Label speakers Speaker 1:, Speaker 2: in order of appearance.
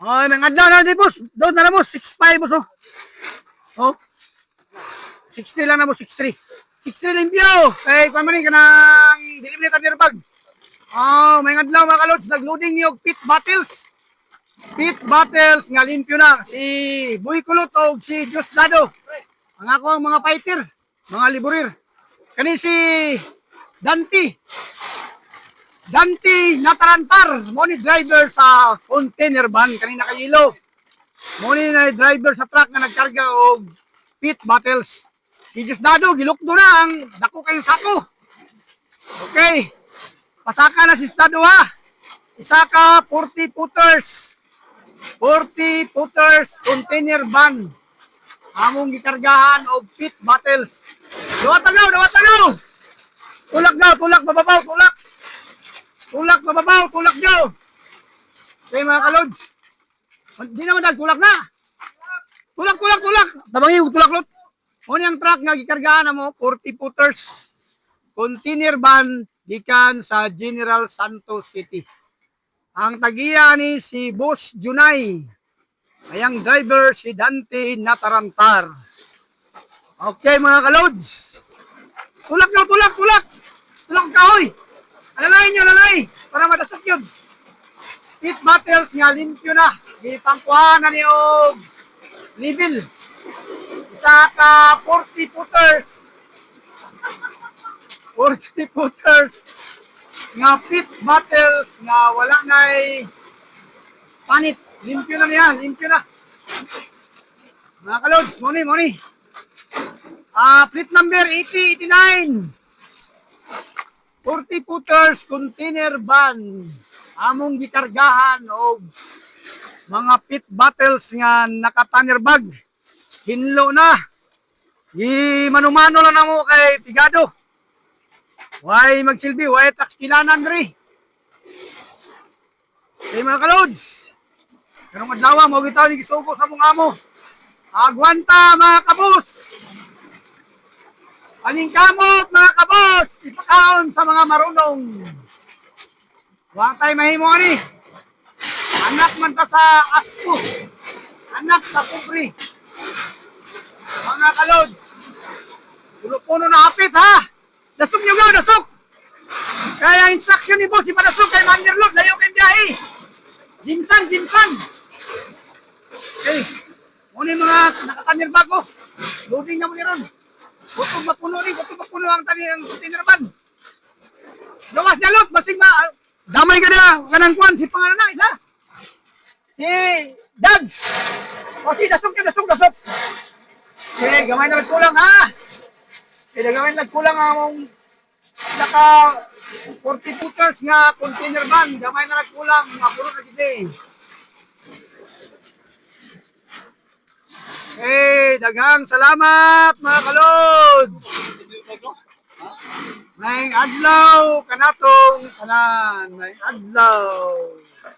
Speaker 1: Oh, may adlaw na di boss. Doon na boss, 6.5 boss oh. Oh. 63 lang na boss, 63. 63 limpyo. Eh, kung man ka nang delivery tanir bag. Oh, may adlaw mga kalods, nagloading niyo pit bottles. Pit bottles nga limpyo na si Boy Kulot o si Diosdado. Ang ako ang mga fighter, mga liburir. Kani si Dante Natarantar, mo ni driver sa container van kanina kayilo. Mo ni na driver sa truck nga nagkarga og pit bottles. Si Diosdado gilukdo na ang dako kayong sako. Okay. Pasaka na si Diosdado ha. Isa ka 40 footers. 40 footers container van. Among gikargahan og pit bottles. Dawa tagaw. Tulak mababaw, tulak. Tulak mababaw, tulak daw. Okay mga kalods. Di naman tulak na. Tulak. Tabangi yung tulak lot. O niyang truck nga gikargahan mo 40 footers container van gikan sa General Santos City. Ang tagiya ni si Boss Junay. Ayang driver si Dante Natarantar. Okay mga kalods. Tulak. Tulak kahoy. Alalay. Para madasok yun. Pit bottles nga limpyo na. Di pangkuhanan ni og level. Isa ka 40 footers. 40 footers. Nga pit bottles nga wala na'y panit. Limpyo na niya. Mga kalods, money. Plate number 8089. 40 footers container van. Among gikargahan og mga pit bottles nga naka-tanner bag. Hinlo na. Manumano lang na mo kay Pigado. Why magsilbi? Why tax kilanan rin? Okay mga kalods. Pero madlawa mo gitaw ni gisugo sa mga amo. Agwanta mga kabos. Aning kamot mga kabos. Ipakaon sa mga marunong. Huwag tayo mahimo ni. Anak man ta sa asko. Anak sa pobre. Mga kalods. Puno na hapit ha. Dasok nyo nga, dasok. Kaya instruction ni boss, ipadasok kay Manderlot. Layo kay biyahe. Jinsan. Okay. Muna yung mga nakatanir bago. Loading na mo ni ron. Butog mapuno ang container van. Gawas niya lot, basig damay ka na, kanang kuhan, si pangalan na, isa. Si Dags. O si dasok. Okay, gamay na nagkulang ha. Gamay na nagkulang ang naka 40 footers nga container van. Gamay na nagkulang, mapuro na kita. Hey, daghang salamat mga kalods. May adlaw kanatong tanan, may adlaw.